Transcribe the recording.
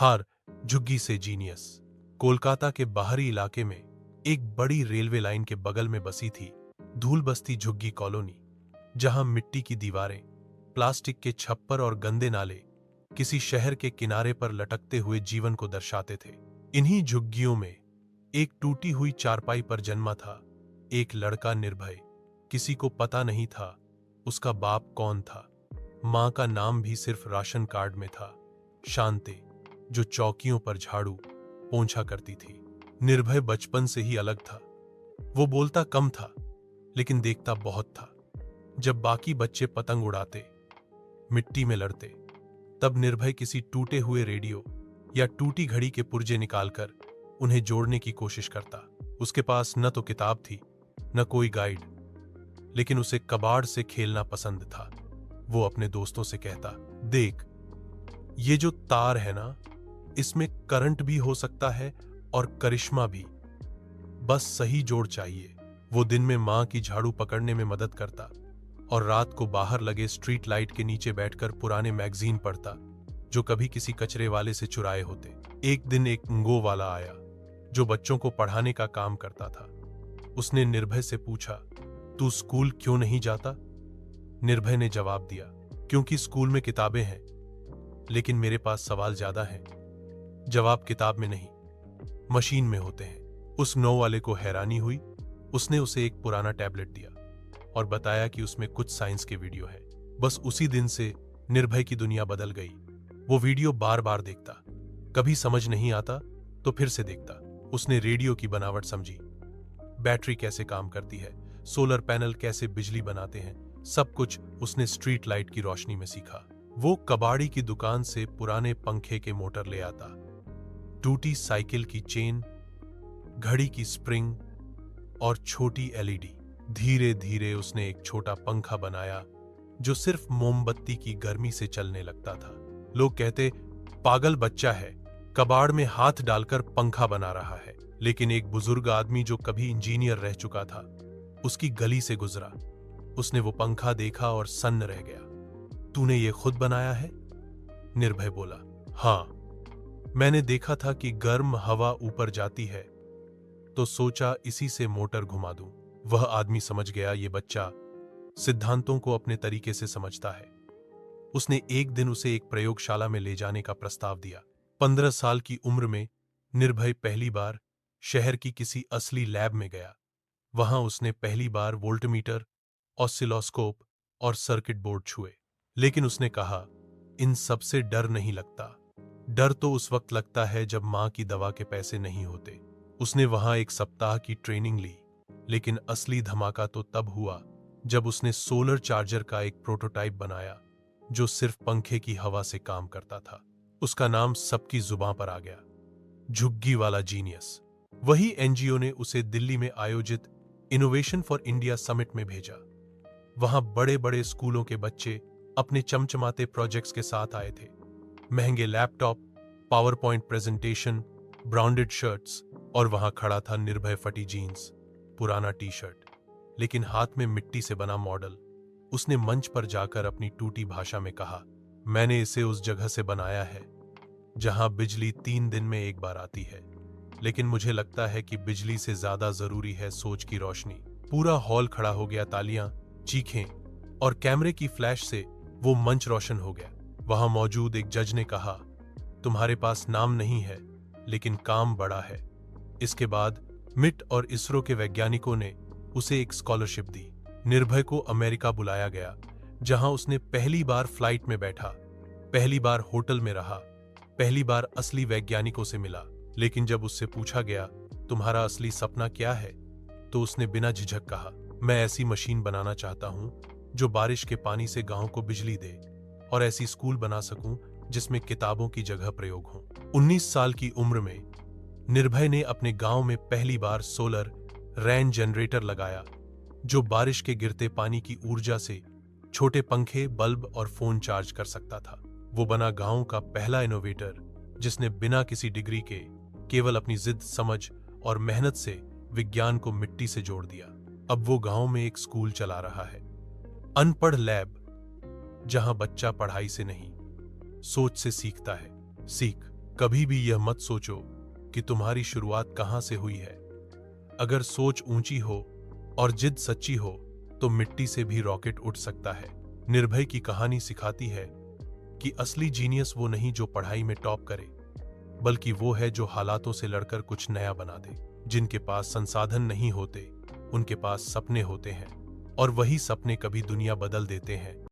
हार झुग्गी से जीनियस। कोलकाता के बाहरी इलाके में एक बड़ी रेलवे लाइन के बगल में बसी थी धूल बस्ती झुग्गी कॉलोनी, जहां मिट्टी की दीवारें, प्लास्टिक के छप्पर और गंदे नाले किसी शहर के किनारे पर लटकते हुए जीवन को दर्शाते थे। इन्हीं झुग्गियों में एक टूटी हुई चारपाई पर जन्मा था एक लड़का निर्भय। किसी को पता नहीं था उसका बाप कौन था। मां का नाम भी सिर्फ राशन कार्ड में था, शांति, जो चौकियों पर झाड़ू पोंछा करती थी। निर्भय बचपन से ही अलग था। वो बोलता कम था लेकिन देखता बहुत था। जब बाकी बच्चे पतंग उड़ाते, मिट्टी में लड़ते, तब निर्भय किसी टूटे हुए रेडियो या टूटी घड़ी के पुर्जे निकालकर उन्हें जोड़ने की कोशिश करता। उसके पास न तो किताब थी न कोई गाइड, लेकिन उसे कबाड़ से खेलना पसंद था। वो अपने दोस्तों से कहता, देख, ये जो तार है ना, इसमें करंट भी हो सकता है और करिश्मा भी, बस सही जोड़ चाहिए। वो दिन में मां की झाड़ू पकड़ने में मदद करता और रात को बाहर लगे स्ट्रीट लाइट के नीचे बैठकर पुराने मैगजीन पढ़ता जो कभी किसी कचरे वाले से चुराए होते। एक दिन एक ngो वाला आया जो बच्चों को पढ़ाने का काम करता था। उसने निर्भय से पूछा, तू स्कूल क्यों नहीं जाता? निर्भय ने जवाब दिया, क्योंकि स्कूल में किताबें हैं, लेकिन मेरे पास सवाल ज्यादा हैं। जवाब किताब में नहीं, मशीन में होते हैं। उस ngो वाले को हैरानी हुई। उसने उसे एक पुराना टैबलेट दिया और बताया कि उसमें कुछ साइंस के वीडियो है। बस उसी दिन से निर्भय की दुनिया बदल गई। वो वीडियो बार बार देखता, कभी समझ नहीं आता तो फिर से देखता। उसने रेडियो की बनावट समझी, बैटरी कैसे काम करती है, सोलर पैनल कैसे बिजली बनाते हैं, सब कुछ उसने स्ट्रीट लाइट की रोशनी में सीखा। वो कबाड़ी की दुकान से पुराने पंखे के मोटर ले आता, टूटी साइकिल की चेन, घड़ी की स्प्रिंग और छोटी एलईडी। धीरे धीरे उसने एक छोटा पंखा बनाया जो सिर्फ मोमबत्ती की गर्मी से चलने लगता था। लोग कहते, पागल बच्चा है, कबाड़ में हाथ डालकर पंखा बना रहा है। लेकिन एक बुजुर्ग आदमी जो कभी इंजीनियर रह चुका था, उसकी गली से गुजरा। उसने वो पंखा देखा और सन्न रह गया। तूने ये खुद बनाया है? निर्भय बोला, हां, मैंने देखा था कि गर्म हवा ऊपर जाती है तो सोचा इसी से मोटर घुमा दूं। वह आदमी समझ गया ये बच्चा सिद्धांतों को अपने तरीके से समझता है। उसने एक दिन उसे एक प्रयोगशाला में ले जाने का प्रस्ताव दिया। 15 साल की उम्र में निर्भय पहली बार शहर की किसी असली लैब में गया। वहां उसने पहली बार वोल्टमीटर, ऑसिलोस्कोप और सर्किट बोर्ड छुए। लेकिन उसने कहा, इन सब से डर नहीं लगता। डर तो उस वक्त लगता है जब मां की दवा के पैसे नहीं होते। उसने वहां एक सप्ताह की ट्रेनिंग ली, लेकिन असली धमाका तो तब हुआ जब उसने सोलर चार्जर का एक प्रोटोटाइप बनाया जो सिर्फ पंखे की हवा से काम करता था। उसका नाम सबकी जुबान पर आ गया, झुग्गी वाला जीनियस। वही एनजीओ ने उसे दिल्ली में आयोजित इनोवेशन फॉर इंडिया समिट में भेजा। वहां बड़े बड़े स्कूलों के बच्चे अपने चमचमाते प्रोजेक्ट्स के साथ आए थे। महंगे laptop, power point presentation, branded shirts, और वहां खड़ा था निर्भय, फटी जीन्स, पुराना टी शर्ट, लेकिन हाथ में मिट्टी से बना मॉडल। उसने मंच पर जाकर अपनी टूटी भाषा में कहा, मैंने इसे उस जगह से बनाया है जहां बिजली 3 दिन में एक बार आती है, लेकिन मुझे लगता है कि बिजली से ज्यादा जरूरी है सोच की रोशनी। पूरा हॉल खड़ा हो गया, तालियां, चीखें और कैमरे की फ्लैश से वो मंच रोशन हो गया। वहां मौजूद एक जज ने कहा, तुम्हारे पास नाम नहीं है लेकिन काम बड़ा है। इसके बाद मिट और इसरो के वैज्ञानिकों ने उसे एक स्कॉलरशिप दी। निर्भय को अमेरिका बुलाया गया, जहां उसने पहली बार फ्लाइट में बैठा, पहली बार होटल में रहा, पहली बार असली वैज्ञानिकों से मिला। लेकिन जब उससे पूछा गया, तुम्हारा असली सपना क्या है, तो उसने बिना झिझक कहा, मैं ऐसी मशीन बनाना चाहता हूं जो बारिश के पानी से गांव को बिजली दे, और ऐसी स्कूल बना सकूं जिसमें किताबों की जगह प्रयोग हो। 19 साल की उम्र में निर्भय ने अपने गांव में पहली बार सोलर रेन जनरेटर लगाया जो बारिश के गिरते पानी की ऊर्जा से छोटे पंखे, बल्ब और फोन चार्ज कर सकता था। वो बना गांव का पहला इनोवेटर जिसने बिना किसी डिग्री के केवल अपनी जिद, समझ और मेहनत से विज्ञान को मिट्टी से जोड़ दिया। अब वो गांव में एक स्कूल चला रहा है, अनपढ़ लैब, जहां बच्चा पढ़ाई से नहीं, सोच से सीखता है। सीख कभी भी यह मत सोचो कि तुम्हारी शुरुआत कहां से हुई है। अगर सोच ऊंची हो और जिद सच्ची हो तो मिट्टी से भी रॉकेट उठ सकता है। निर्भय की कहानी सिखाती है कि असली जीनियस वो नहीं जो पढ़ाई में टॉप करे, बल्कि वो है जो हालातों से लड़कर कुछ नया बना दे। जिनके पास संसाधन नहीं होते, उनके पास सपने होते हैं, और वही सपने कभी दुनिया बदल देते हैं।